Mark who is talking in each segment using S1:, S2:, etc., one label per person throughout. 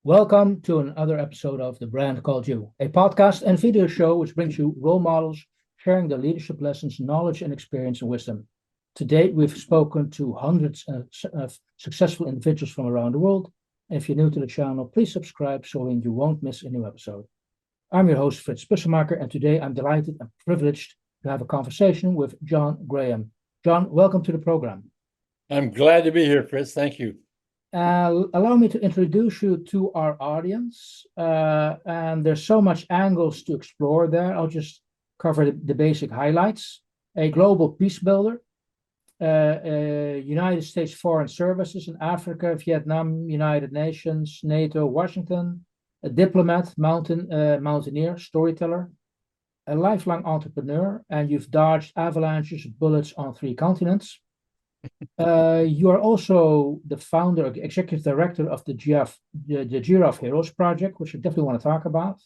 S1: Welcome to another episode of The Brand Called You, a podcast and video show which brings you role models sharing their leadership lessons, knowledge, and experience and wisdom. To date, we've spoken to hundreds of successful individuals from around the world. And if you're new to the channel, please subscribe so you won't miss a new episode. I'm your host, Frits Bussemaker, and today I'm delighted and privileged to have a conversation with John Graham. John, welcome to the program.
S2: I'm glad to be here, Fritz. Thank you.
S1: Allow me to introduce you to our audience. And there's so much angles to explore there. I'll just cover the basic highlights. A global peace builder, United States Foreign Services in Africa, Vietnam, United Nations, NATO, Washington, a diplomat, mountaineer, storyteller, a lifelong entrepreneur, and you've dodged avalanches of bullets on 3 continents. You are also the founder, executive director of the Giraffe Heroes Project, which I definitely want to talk about.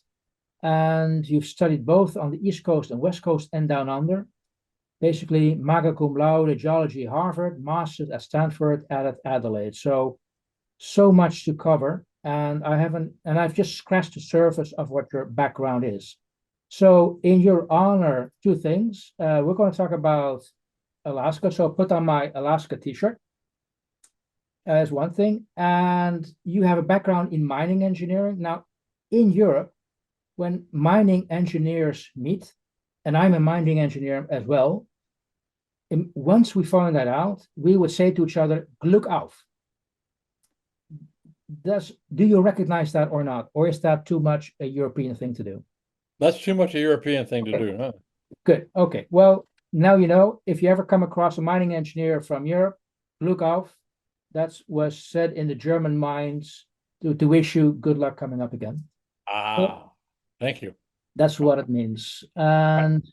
S1: And you've studied both on the East Coast and West Coast and down under. Basically, magna cum laude, geology at Harvard, master's at Stanford, at Adelaide. So much to cover. And I've just scratched the surface of what your background is. So in your honor, 2 things. We're going to talk about Alaska, so put on my Alaska t-shirt as one thing. And you have a background in mining engineering. Now, in Europe, when mining engineers meet, and I'm a mining engineer as well, once we find that out, we would say to each other, "Glück auf." Do you recognize that or not? Or is that too much a European thing to do?
S2: That's too much a European thing to do, huh?
S1: Good. Okay. Well, now you know, if you ever come across a mining engineer from Europe, Glück auf, that was said in the German mines to wish you good luck coming up again.
S2: Thank you.
S1: That's what it means. And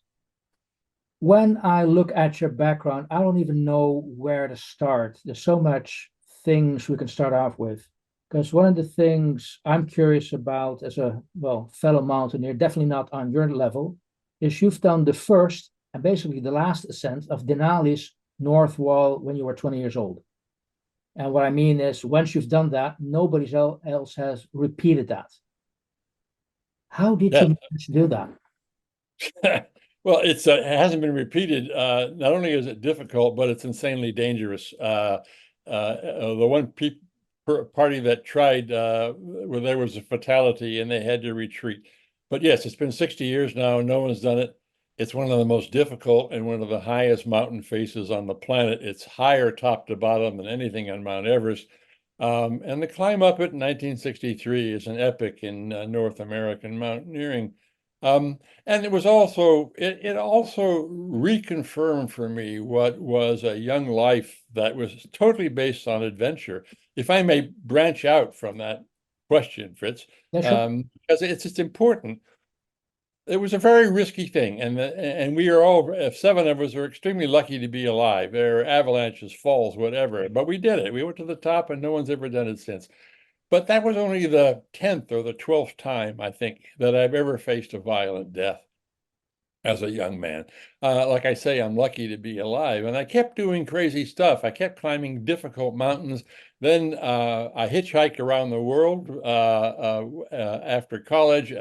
S1: when I look at your background, I don't even know where to start. There's so much things we can start off with. Because one of the things I'm curious about as a, fellow mountaineer, definitely not on your level, is you've done the first and basically the last ascent of Denali's North Wall when you were 20 years old. And what I mean is, once you've done that, nobody else has repeated that. How did you manage to do that?
S2: Well, it hasn't been repeated. Not only is it difficult, but it's insanely dangerous. The one party that tried, where there was a fatality and they had to retreat. But yes, it's been 60 years now. No one's done it. It's one of the most difficult and one of the highest mountain faces on the planet. It's higher top to bottom than anything on Mount Everest. And the climb up it in 1963 is an epic in North American mountaineering. And it also reconfirmed for me what was a young life that was totally based on adventure. If I may branch out from that question, Fritz, because it's important. It was a very risky thing, and we are all, 7 of us are extremely lucky to be alive. There are avalanches, falls, whatever, but we did it. We went to the top, and no one's ever done it since. But that was only the 10th or the 12th time, I think, that I've ever faced a violent death as a young man. Like I say, I'm lucky to be alive, and I kept doing crazy stuff. I kept climbing difficult mountains. Then I hitchhiked around the world after college.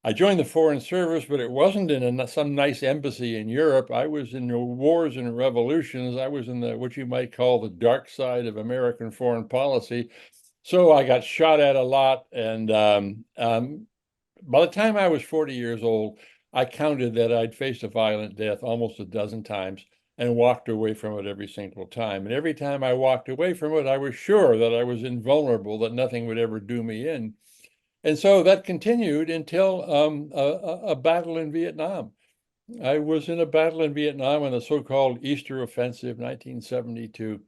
S2: I joined the Foreign Service, but it wasn't in some nice embassy in Europe. I was in the wars and revolutions. I was in what you might call the dark side of American foreign policy. So I got shot at a lot. And by the time I was 40 years old, I counted that I'd faced a violent death almost a dozen times and walked away from it every single time. And every time I walked away from it, I was sure that I was invulnerable, that nothing would ever do me in. And so that continued until a battle in Vietnam. I was in a battle in Vietnam in the so-called Easter Offensive, 1972.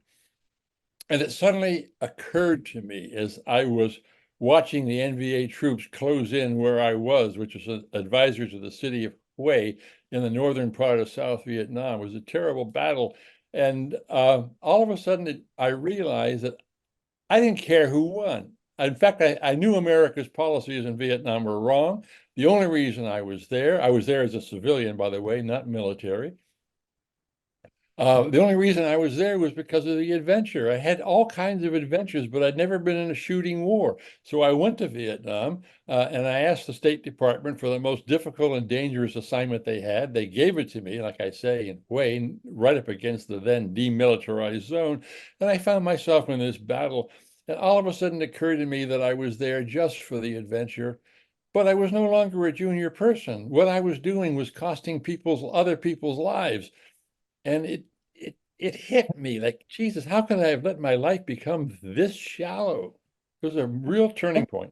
S2: And it suddenly occurred to me as I was watching the NVA troops close in where I was, which was advisor to the city of Hue in the northern part of South Vietnam. It was a terrible battle. And all of a sudden, I realized that I didn't care who won. In fact, I knew America's policies in Vietnam were wrong. The only reason I was there as a civilian, by the way, not military, The only reason I was there was because of the adventure. I had all kinds of adventures, but I'd never been in a shooting war. So I went to Vietnam and I asked the State Department for the most difficult and dangerous assignment they had. They gave it to me, like I say, in Wayne, right up against the then demilitarized zone. And I found myself in this battle. And all of a sudden it occurred to me that I was there just for the adventure. But I was no longer a junior person. What I was doing was costing other people's lives. And it hit me like, Jesus, how could I have let my life become this shallow? It was a real turning point.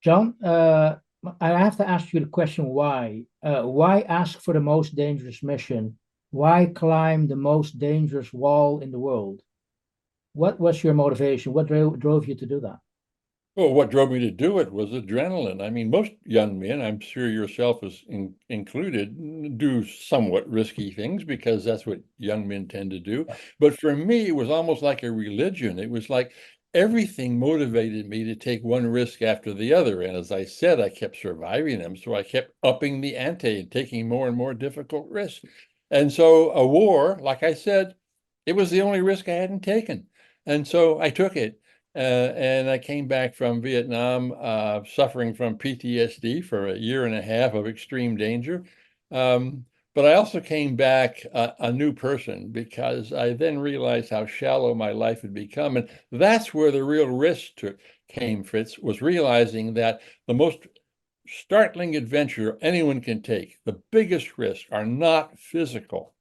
S1: John, I have to ask you the question why? Why ask for the most dangerous mission? Why climb the most dangerous wall in the world? What was your motivation? What drove you to do that?
S2: Well, what drove me to do it was adrenaline. I mean, most young men, I'm sure yourself is included, do somewhat risky things because that's what young men tend to do. But for me, it was almost like a religion. It was like everything motivated me to take one risk after the other. And as I said, I kept surviving them. So I kept upping the ante and taking more and more difficult risks. And so a war, like I said, it was the only risk I hadn't taken. And so I took it. And I came back from Vietnam suffering from PTSD for a year and a half of extreme danger. Um, but I also came back a new person because I then realized how shallow my life had become. And that's where the real came, Fritz, was realizing that the most startling adventure anyone can take, the biggest risks are not physical.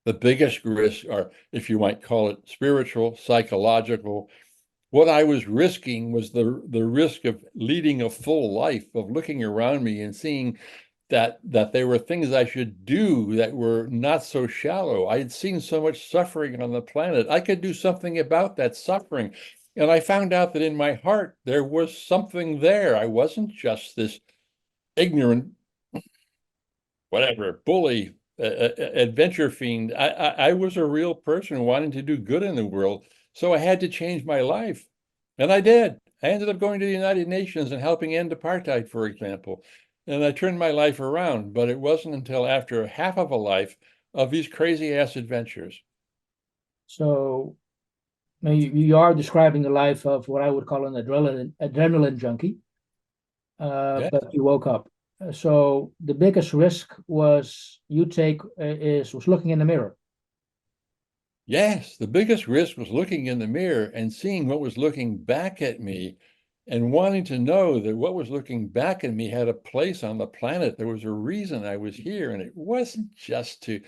S2: The biggest risks are, if you might call it, spiritual, psychological. What I was risking was the risk of leading a full life, of looking around me and seeing that there were things I should do that were not so shallow. I had seen so much suffering on the planet. I could do something about that suffering. And I found out that in my heart, there was something there. I wasn't just this ignorant, whatever, bully, adventure fiend. I was a real person wanting to do good in the world. So I had to change my life. And I did. I ended up going to the United Nations and helping end apartheid, for example. And I turned my life around, but it wasn't until after half of a life of these crazy ass adventures.
S1: So you are describing the life of what I would call an adrenaline junkie,
S2: Yeah.
S1: but you woke up. So the biggest risk was you take was looking in the mirror.
S2: Yes, the biggest risk was looking in the mirror and seeing what was looking back at me and wanting to know that what was looking back at me had a place on the planet. There was a reason I was here, and it wasn't just to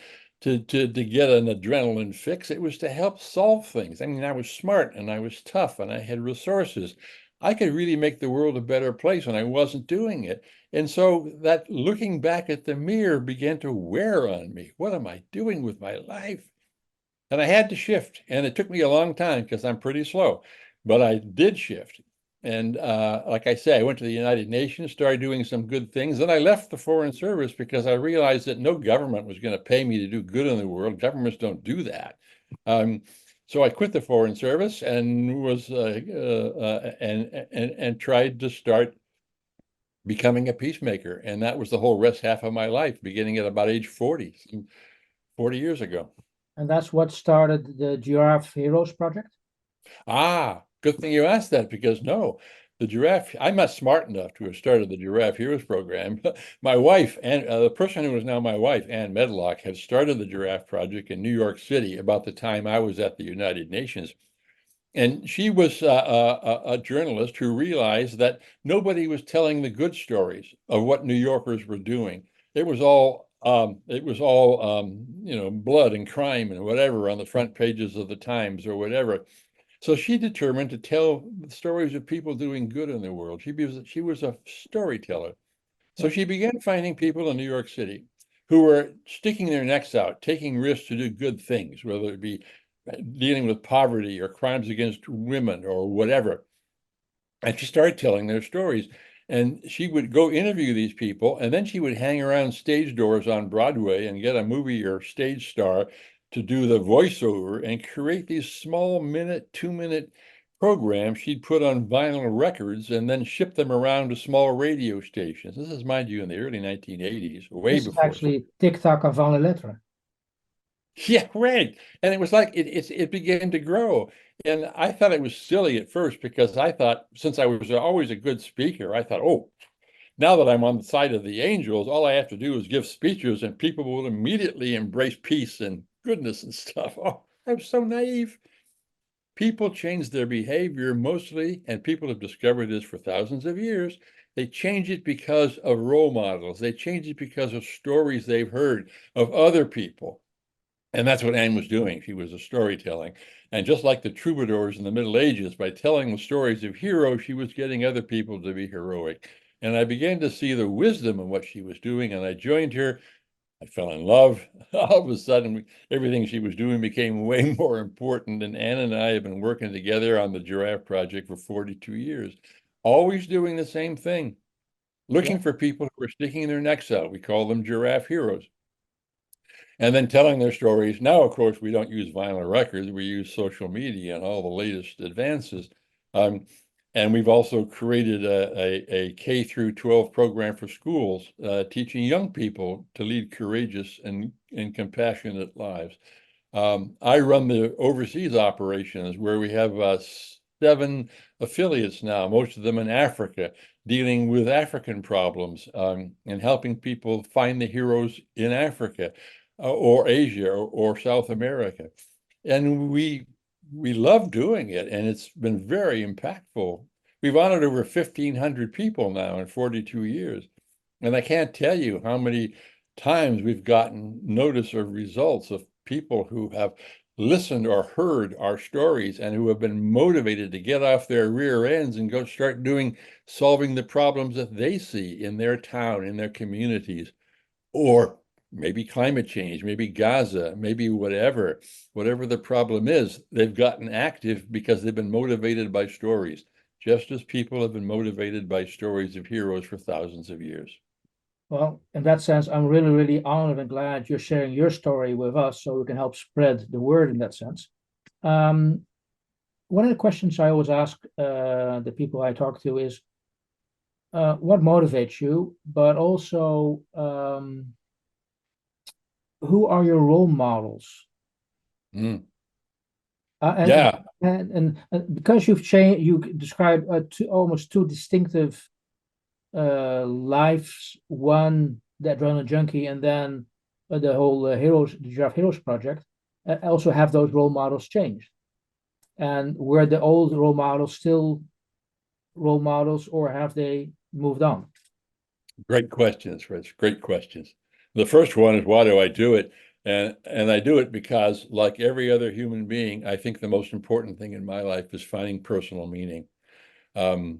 S2: get an adrenaline fix. It was to help solve things. I mean, I was smart and I was tough and I had resources. I could really make the world a better place and I wasn't doing it. And so that looking back at the mirror began to wear on me. What am I doing with my life? And I had to shift, and it took me a long time because I'm pretty slow, but I did shift. And like I say, I went to the United Nations, started doing some good things. Then I left the Foreign Service because I realized that no government was going to pay me to do good in the world. Governments don't do that. So I quit the Foreign Service and was and tried to start becoming a peacemaker. And that was the whole rest half of my life, beginning at about age 40, 40 years ago.
S1: And that's what started the Giraffe Heroes Project.
S2: Ah, good thing you asked that because no, the Giraffe, I'm not smart enough to have started the Giraffe Heroes program. My wife and the person who is now my wife, Ann Medlock, had started the Giraffe Project in New York City about the time I was at the United Nations. And she was a journalist who realized that nobody was telling the good stories of what New Yorkers were doing. It was all blood and crime and whatever on the front pages of the Times or whatever. So she determined to tell the stories of people doing good in the world. She was a storyteller. So she began finding people in New York City who were sticking their necks out, taking risks to do good things, whether it be dealing with poverty or crimes against women or whatever. And she started telling their stories. And she would go interview these people, and then she would hang around stage doors on Broadway and get a movie or stage star to do the voiceover and create these small minute, 2-minute programs she'd put on vinyl records and then ship them around to small radio stations. This is, mind you, in the early 1980s, way
S1: This is
S2: before.
S1: actually Tic Tac avant les lettres.
S2: Yeah, right. And it was like it began to grow. And I thought it was silly at first because I thought, since I was always a good speaker, I thought, oh, now that I'm on the side of the angels, all I have to do is give speeches and people will immediately embrace peace and goodness and stuff. Oh, I'm so naive. People change their behavior mostly, and people have discovered this for thousands of years. They change it because of role models. They change it because of stories they've heard of other people. And that's what Anne was doing. She was a storytelling. And just like the troubadours in the Middle Ages, by telling the stories of heroes, she was getting other people to be heroic. And I began to see the wisdom of what she was doing, and I joined her. I fell in love. All of a sudden, everything she was doing became way more important. And Anne and I have been working together on the Giraffe project for 42 years, always doing the same thing,
S1: Yeah.
S2: looking for people who are sticking their necks out. We call them giraffe heroes. And then telling their stories. Now, of course, we don't use vinyl records. We use social media and all the latest advances. And we've also created a K through 12 program for schools, teaching young people to lead courageous and compassionate lives. I run the overseas operations where we have 7 affiliates now, most of them in Africa, dealing with African problems, and helping people find the heroes in Africa, or Asia, or South America. And we love doing it, and it's been very impactful. We've honored over 1,500 people now in 42 years. And I can't tell you how many times we've gotten notice or results of people who have listened or heard our stories and who have been motivated to get off their rear ends and go start solving the problems that they see in their town, in their communities, or maybe climate change, maybe Gaza, maybe whatever the problem is. They've gotten active because they've been motivated by stories, just as people have been motivated by stories of heroes for thousands of years.
S1: Well, in that sense, I'm really, really honored and glad you're sharing your story with us so we can help spread the word in that sense. Um, One of the questions I always ask the people I talk to is what motivates you, but also who are your role models?
S2: Mm.
S1: Uh, and,
S2: Yeah,
S1: and because you've changed, you describe almost two distinctive lives. One, the Adrenaline Junkie, and then the whole the Giraffe Heroes project. Also have those role models changed, and were the old role models still role models, or have they moved on?
S2: great questions, Rich. Great questions. The first one is, why do I do it? And I do it because, like every other human being, I think the most important thing in my life is finding personal meaning. Um,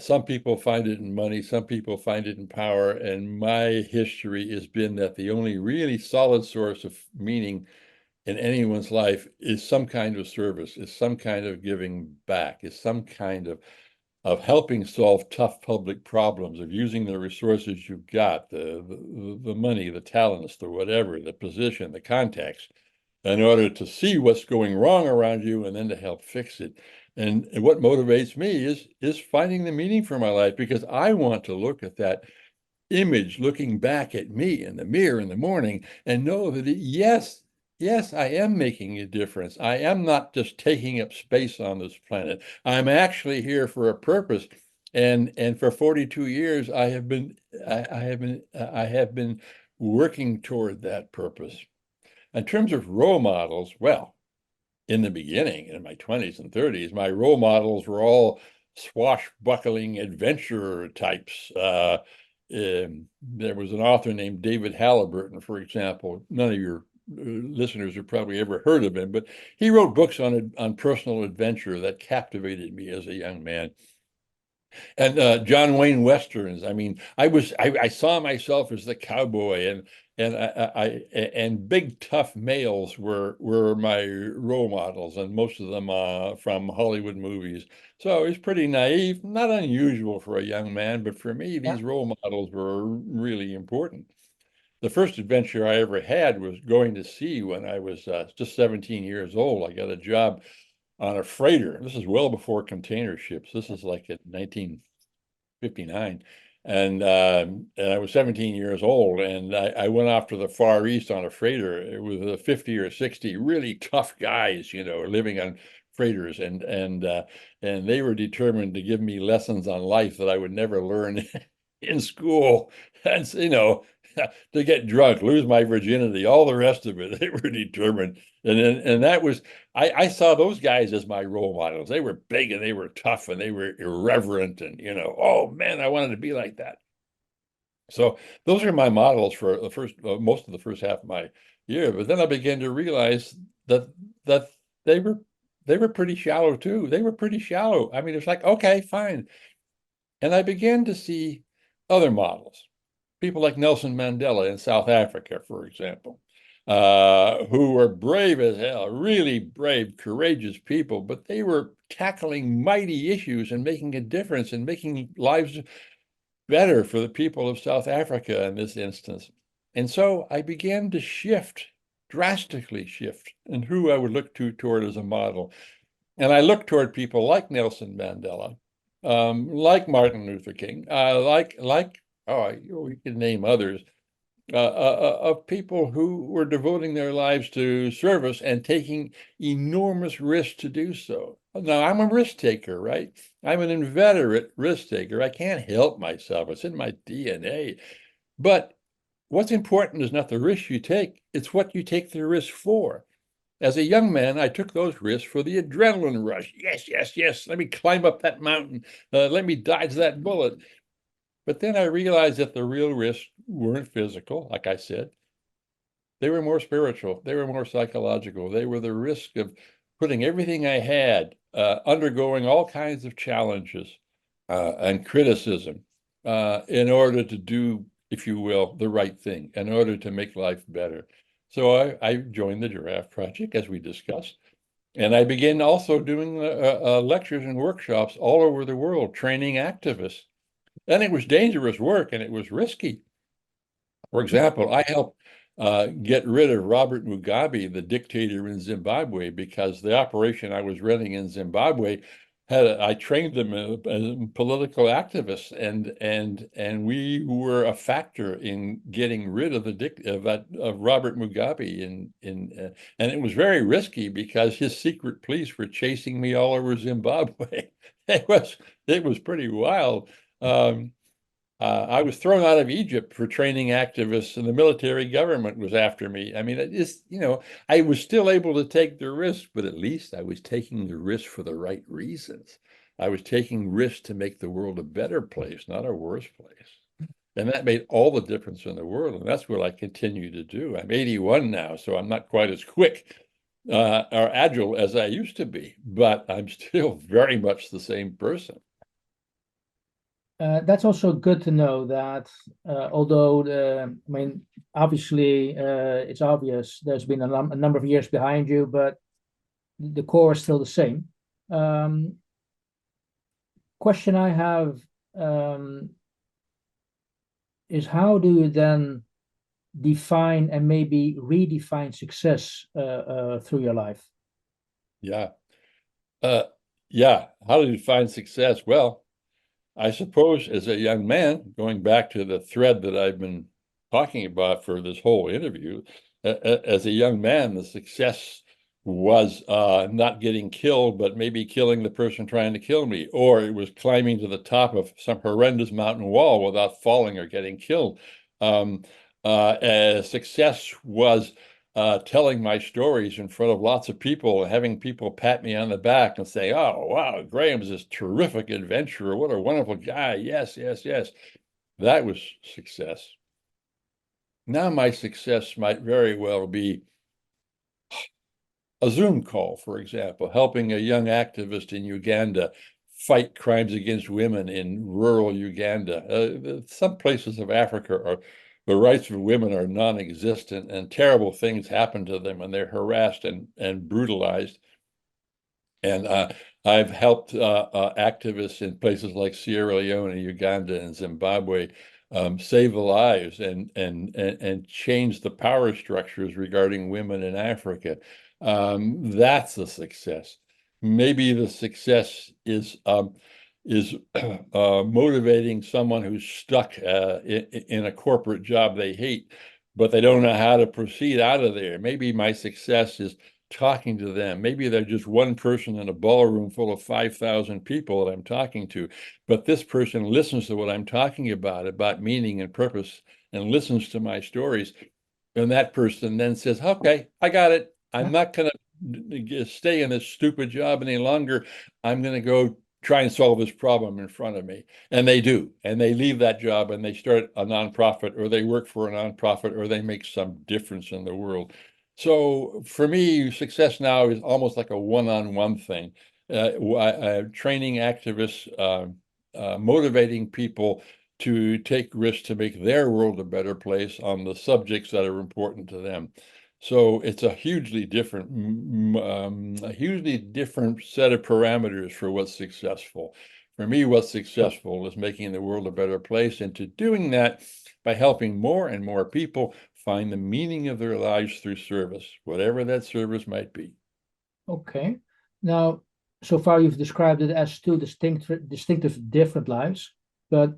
S2: some people find it in money, some people find it in power, and my history has been that the only really solid source of meaning in anyone's life is some kind of service, is some kind of giving back, is some kind of helping solve tough public problems, of using the resources you've got, the money, the talents, the whatever, the position, the context, in order to see what's going wrong around you and then to help fix it. And what motivates me is finding the meaning for my life, because I want to look at that image looking back at me in the mirror in the morning and know that yes, I am making a difference. I am not just taking up space on this planet. I'm actually here for a purpose. And for 42 years, I have been working toward that purpose. In terms of role models, well, in the beginning, in my 20s and 30s, my role models were all swashbuckling adventurer types. There was an author named David Halliburton, for example. None of your listeners have probably ever heard of him, but he wrote books on personal adventure that captivated me as a young man. And John Wayne westerns. I mean, I saw myself as the cowboy, and big tough males were my role models, and most of them from Hollywood movies. So it was pretty naive, not unusual for a young man, but for me,
S1: Yeah.
S2: these role models were really important. The first adventure I ever had was going to sea when I was just 17 years old. I got a job on a freighter. This is well before container ships. This is like in 1959. and I was 17 years old, and I went off to the Far East on a freighter. It was a 50 or 60 really tough guys, living on freighters, and they were determined to give me lessons on life that I would never learn in school. And to get drunk, lose my virginity, all the rest of it. They were determined. And that was, I saw those guys as my role models. They were big and they were tough and they were irreverent, and oh man, I wanted to be like that. So those are my models for the first most of the first half of my year. But then I began to realize that that they were pretty shallow too. They were pretty shallow. I mean, it's like, okay, fine. And I began to see other models, people like Nelson Mandela in South Africa, for example, who were brave as hell, really brave, courageous people, but they were tackling mighty issues and making a difference and making lives better for the people of South Africa in this instance. And so I began to drastically shift in who I would look toward as a model. And I looked toward people like Nelson Mandela, like Martin Luther King, we could name others, of people who were devoting their lives to service and taking enormous risks to do so. Now, I'm a risk taker, right? I'm an inveterate risk taker. I can't help myself. It's in my DNA. But what's important is not the risk you take, it's what you take the risk for. As a young man, I took those risks for the adrenaline rush. Yes, yes, yes. Let me climb up that mountain. Let me dodge that bullet. But then I realized that the real risks weren't physical, like I said. They were more spiritual. They were more psychological. They were the risk of putting everything I had, undergoing all kinds of challenges and criticism in order to do, if you will, the right thing, in order to make life better. So I joined the Giraffe Project, as we discussed. And I began also doing lectures and workshops all over the world, training activists. And it was dangerous work and it was risky. For example, I helped get rid of Robert Mugabe, the dictator in Zimbabwe, because the operation I was running in Zimbabwe I trained them as political activists, and we were a factor in getting rid of of Robert Mugabe and it was very risky because his secret police were chasing me all over Zimbabwe. It was pretty wild. I was thrown out of Egypt for training activists, and the military government was after me. I mean, I was still able to take the risk, but at least I was taking the risk for the right reasons. I was taking risks to make the world a better place, not a worse place. And that made all the difference in the world. And that's what I continue to do. I'm 81 now, so I'm not quite as quick or agile as I used to be, but I'm still very much the same person.
S1: That's also good to know that although obviously it's obvious there's been a number of years behind you, but the core is still the same. Question I have is, how do you then define and maybe redefine success through your life?
S2: Yeah. Yeah. How to define success? Well, I suppose as a young man, going back to the thread that I've been talking about for this whole interview, as a young man, the success was not getting killed, but maybe killing the person trying to kill me, or it was climbing to the top of some horrendous mountain wall without falling or getting killed. Success was telling my stories in front of lots of people, having people pat me on the back and say, "Oh, wow, Graham's this terrific adventurer. What a wonderful guy. Yes, yes, yes." That was success. Now my success might very well be a Zoom call, for example, helping a young activist in Uganda fight crimes against women in rural Uganda. Some places of Africa are the rights of women are non-existent, and terrible things happen to them, and they're harassed and brutalized. And I've helped activists in places like Sierra Leone, Uganda, and Zimbabwe save lives and change the power structures regarding women in Africa. That's a success. Maybe the success is is motivating someone who's stuck in a corporate job they hate, but they don't know how to proceed out of there. Maybe my success is talking to them. Maybe they're just one person in a ballroom full of 5,000 people that I'm talking to, but this person listens to what I'm talking about meaning and purpose, and listens to my stories. And that person then says, okay, I got it. I'm not going to stay in this stupid job any longer. I'm going to go try and solve this problem in front of me. And they do. And they leave that job and they start a nonprofit, or they work for a nonprofit, or they make some difference in the world. So for me, success now is almost like a one-on-one thing. Training activists, motivating people to take risks to make their world a better place on the subjects that are important to them. So it's a hugely different set of parameters for what's successful. For me, what's successful is making the world a better place, and to doing that by helping more and more people find the meaning of their lives through service, whatever that service might be.
S1: Okay. Now, so far you've described it as two distinctive different lives, but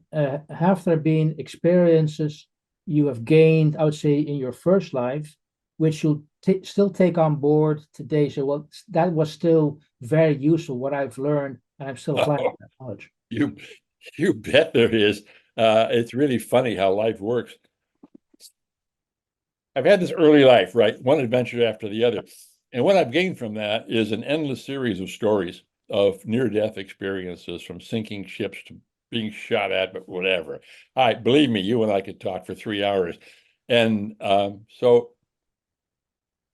S1: have there been experiences you have gained, I would say, in your first life, which you still take on board today? So, well, that was still very useful, what I've learned, and I'm still applying that knowledge.
S2: You bet there is. It's really funny how life works. I've had this early life, right? One adventure after the other. And what I've gained from that is an endless series of stories of near-death experiences, from sinking ships to being shot at, but whatever. Believe me, you and I could talk for 3 hours. And so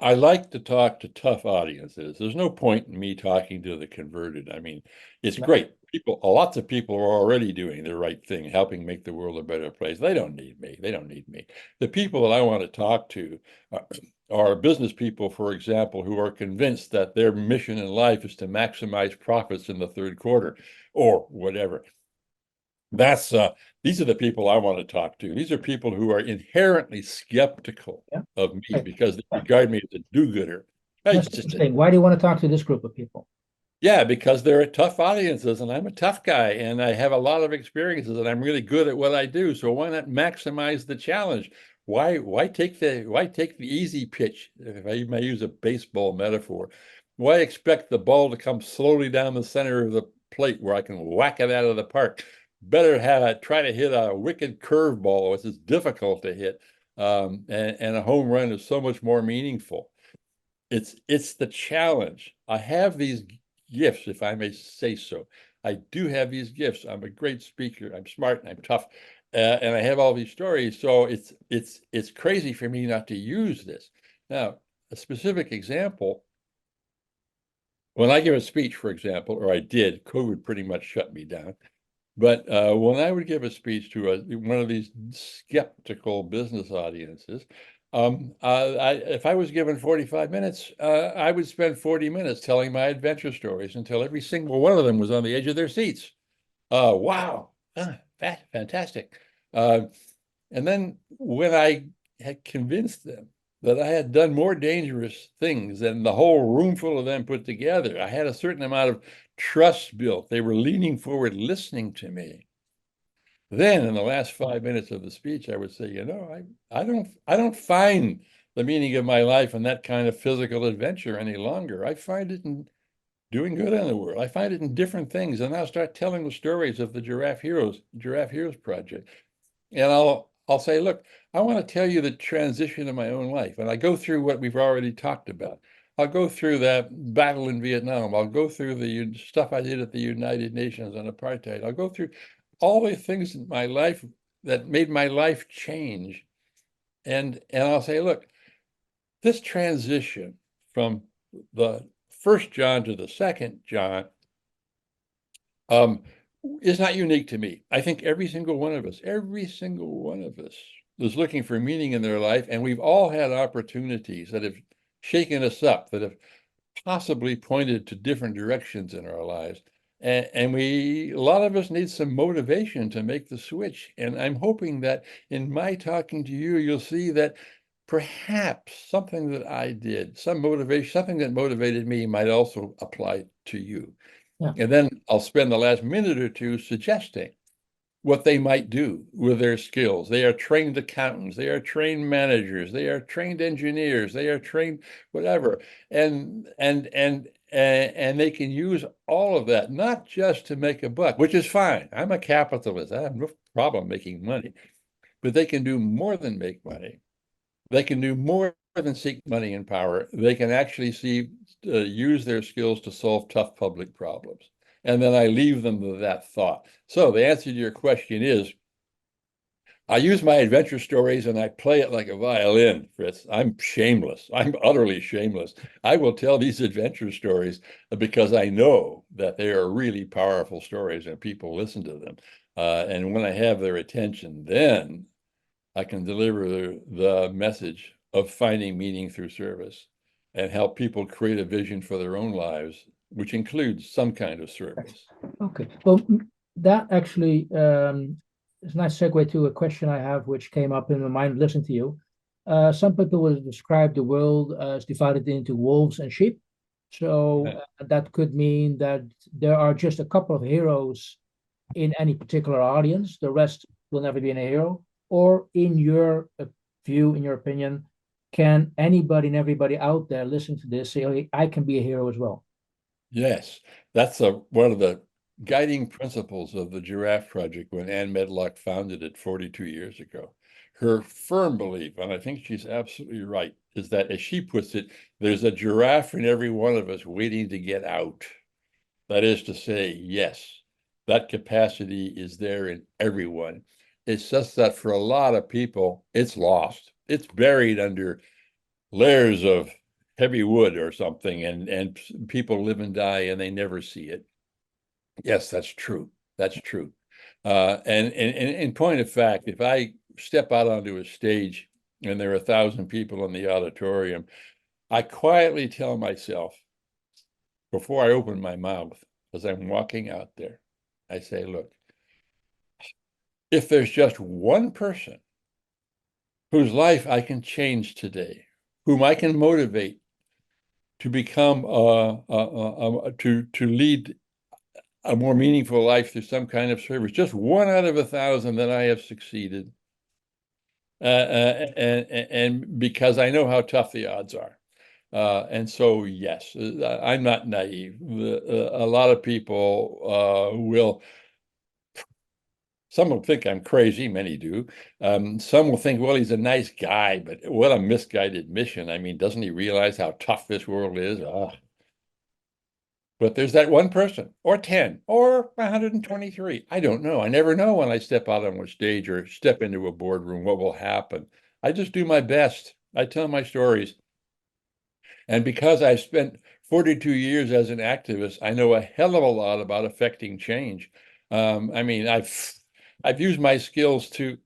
S2: I like to talk to tough audiences. There's no point in me talking to the converted. I mean, it's great. Lots of people are already doing the right thing, helping make the world a better place. They don't need me. They don't need me. The people that I want to talk to are business people, for example, who are convinced that their mission in life is to maximize profits in the third quarter or whatever. These are the people I want to talk to. These are people who are inherently skeptical of me because they regard me as a do-gooder.
S1: That's interesting. Why do you want to talk to this group of people?
S2: Yeah, because they're tough audiences, and I'm a tough guy, and I have a lot of experiences, and I'm really good at what I do. So why not maximize the challenge? Why take the easy pitch, if I may use a baseball metaphor? Why expect the ball to come slowly down the center of the plate where I can whack it out of the park? Better try to hit a wicked curveball, which is difficult to hit, and a home run is so much more meaningful. It's the challenge. I have these gifts, if I may say so. I do have these gifts. I'm a great speaker. I'm smart and I'm tough, and I have all these stories. So it's crazy for me not to use this. Now, a specific example. When I give a speech, for example, or I did, COVID pretty much shut me down. But when I would give a speech to one of these skeptical business audiences, if I was given 45 minutes, I would spend 40 minutes telling my adventure stories until every single one of them was on the edge of their seats. Wow, fantastic. And then when I had convinced them that I had done more dangerous things than the whole room full of them put together, I had a certain amount of trust built. They were leaning forward, listening to me. Then in the last 5 minutes of the speech, I would say, I don't find the meaning of my life in that kind of physical adventure any longer. I find it in doing good in the world. I find it in different things. And I'll start telling the stories of the Giraffe Heroes Project. And I'll say, look, I want to tell you the transition of my own life. And I go through what we've already talked about. I'll go through that battle in Vietnam. I'll go through the stuff I did at the United Nations on apartheid. I'll go through all the things in my life that made my life change. And I'll say, look, this transition from the first John to the second John is not unique to me. I think every single one of us is looking for meaning in their life. And we've all had opportunities that have shaken us up, that have possibly pointed to different directions in our lives. And a lot of us need some motivation to make the switch. And I'm hoping that in my talking to you, you'll see that perhaps something that I did, some motivation, something that motivated me might also apply to you.
S1: Yeah.
S2: And then I'll spend the last minute or two suggesting what they might do with their skills. They are trained accountants, they are trained managers, they are trained engineers, they are trained whatever. And they can use all of that, not just to make a buck, which is fine. I'm a capitalist. I have no problem making money, but they can do more than make money. They can do more than seek money and power. They can actually use their skills to solve tough public problems. And then I leave them with that thought. So the answer to your question is, I use my adventure stories and I play it like a violin, Fritz. I'm shameless. I'm utterly shameless. I will tell these adventure stories because I know that they are really powerful stories and people listen to them. And when I have their attention, then I can deliver the message of finding meaning through service and help people create a vision for their own lives, which includes some kind of service.
S1: Okay. Well, that actually is a nice segue to a question I have, which came up in my mind listening to you. Some people will describe the world as divided into wolves and sheep. So that could mean that there are just a couple of heroes in any particular audience. The rest will never be a hero. Or in your view, in your opinion, can anybody and everybody out there listening to this say, "Okay, I can be a hero as well"?
S2: Yes, that's one of the guiding principles of the Giraffe Project when Anne Medlock founded it 42 years ago. Her firm belief, and I think she's absolutely right, is that, as she puts it, there's a giraffe in every one of us waiting to get out. That is to say, yes, that capacity is there in everyone. It's just that for a lot of people, it's lost. It's buried under layers of heavy wood or something, and people live and die and they never see it. Yes, that's true. That's true. And in point of fact, if I step out onto a stage and there are 1,000 people in the auditorium, I quietly tell myself before I open my mouth as I'm walking out there, I say, look, if there's just one person whose life I can change today, whom I can motivate to become to lead a more meaningful life through some kind of service, just one out of 1,000, then I have succeeded. And because I know how tough the odds are. And so, yes, I'm not naive. A lot of people some will think I'm crazy, many do. Some will think, well, he's a nice guy, but what a misguided mission. I mean, doesn't he realize how tough this world is? But there's that one person, or 10, or 123. I don't know. I never know when I step out on a stage or step into a boardroom what will happen. I just do my best. I tell my stories. And because I spent 42 years as an activist, I know a hell of a lot about affecting change. I mean, I've used my skills to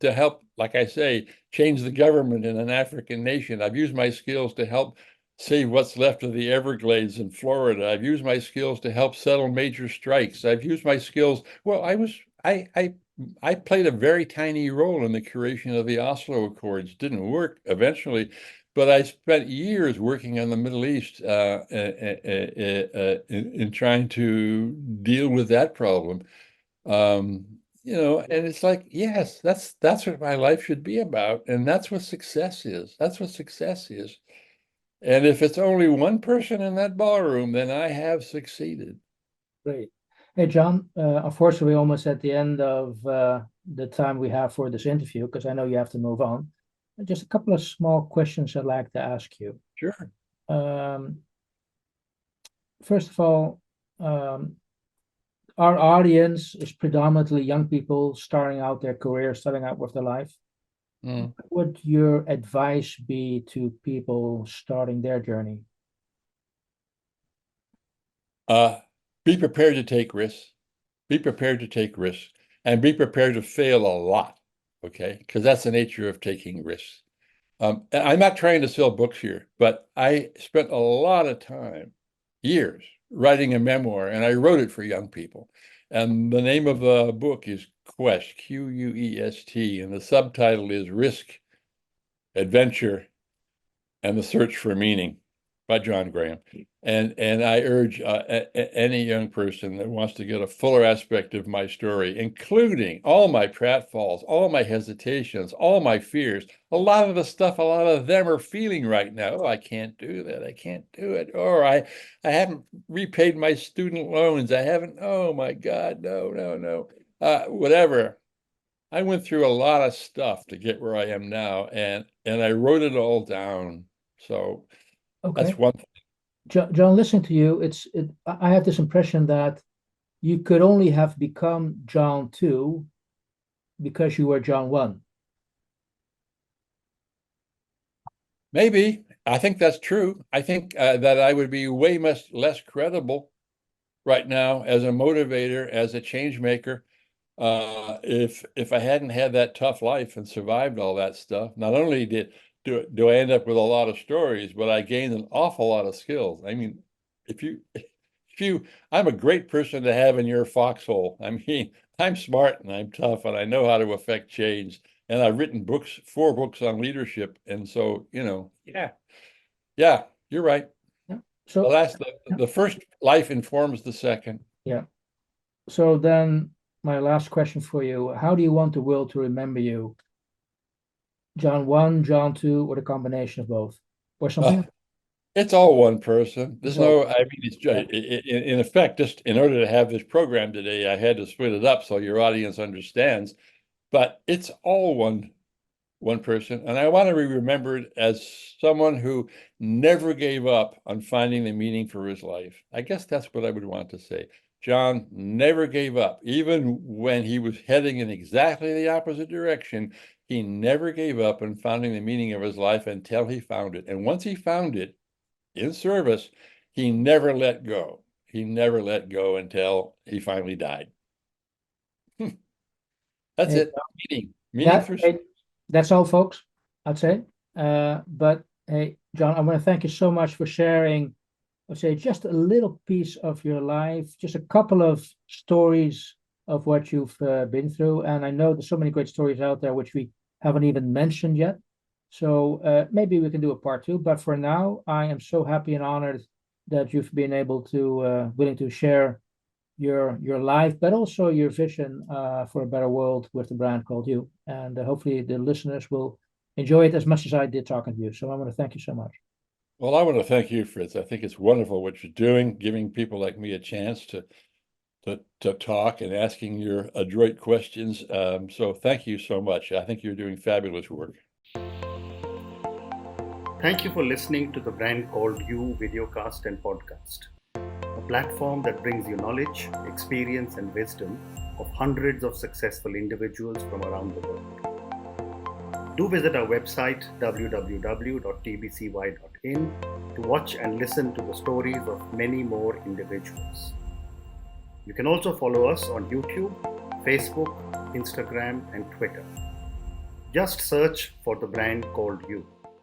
S2: help, like I say, change the government in an African nation. I've used my skills to help save what's left of the Everglades in Florida. I've used my skills to help settle major strikes. I've used my skills. Well, I played a very tiny role in the creation of the Oslo Accords. Didn't work eventually, but I spent years working on the Middle East in trying to deal with that problem. And it's like, yes, that's what my life should be about, and that's what success is. That's what success is. And if it's only one person in that ballroom, then I have succeeded.
S1: Great. Hey, John, unfortunately, we're almost at the end of the time we have for this interview because I know you have to move on. Just a couple of small questions I'd like to ask you.
S2: Sure.
S1: First of all, our audience is predominantly young people starting out their career, starting out with their life. What would your advice be to people starting their journey?
S2: Be prepared to take risks. Be prepared to take risks and be prepared to fail a lot. Okay. Because that's the nature of taking risks. I'm not trying to sell books here, but I spent a lot of time, years, writing a memoir, and I wrote it for young people. And the name of the book is Quest, Quest, and the subtitle is Risk, Adventure, and the Search for Meaning. by John Graham. And I urge any young person that wants to get a fuller aspect of my story, including all my pratfalls, all my hesitations, all my fears, a lot of the stuff a lot of them are feeling right now. Oh, I can't do that. I can't do it. Or I haven't repaid my student loans. I haven't. Oh my God, no. Whatever. I went through a lot of stuff to get where I am now, and I wrote it all down. So that's one thing.
S1: John, listening to you, I have this impression that you could only have become John 2 because you were John 1.
S2: Maybe. I think that's true. I think that I would be way much less credible right now as a motivator, as a change maker, if I hadn't had that tough life and survived all that stuff. Not only do I end up with a lot of stories, but I gained an awful lot of skills. I mean, I'm a great person to have in your foxhole. I mean, I'm smart and I'm tough and I know how to affect change. And I've written 4 books on leadership. And so, yeah, you're right.
S1: Yeah. So
S2: the first life informs the second.
S1: Yeah. So then my last question for you, how do you want the world to remember you? John 1, John 2, or the combination of both? Or something?
S2: It's all one person. There's it's in effect, just in order to have this program today, I had to split it up so your audience understands, but it's all one person. And I want to be remembered as someone who never gave up on finding the meaning for his life. I guess that's what I would want to say. John never gave up. Even when he was heading in exactly the opposite direction, he never gave up on finding the meaning of his life until he found it. And once he found it in service, he never let go. He never let go until he finally died. That's it. Meaning through service.
S1: That's all, folks, I'd say. But hey, John, I want to thank you so much for sharing, I'd say, just a little piece of your life, just a couple of stories of what you've been through. And I know there's so many great stories out there which we haven't even mentioned yet. So maybe we can do a part 2. But for now, I am so happy and honored that you've been able to, willing to share your life, but also your vision for a better world with the brand called You. And hopefully the listeners will enjoy it as much as I did talking to you. So I want to thank you so much.
S2: Well, I want to thank you, Fritz. I think it's wonderful what you're doing, giving people like me a chance to talk and asking your adroit questions. So thank you so much. I think you're doing fabulous work.
S3: Thank you for listening to the Brand Called You videocast and podcast, a platform that brings you knowledge, experience, and wisdom of hundreds of successful individuals from around the world. Do visit our website www.tbcy.in to watch and listen to the stories of many more individuals. You can also follow us on YouTube, Facebook, Instagram, and Twitter. Just search for the Brand Called You.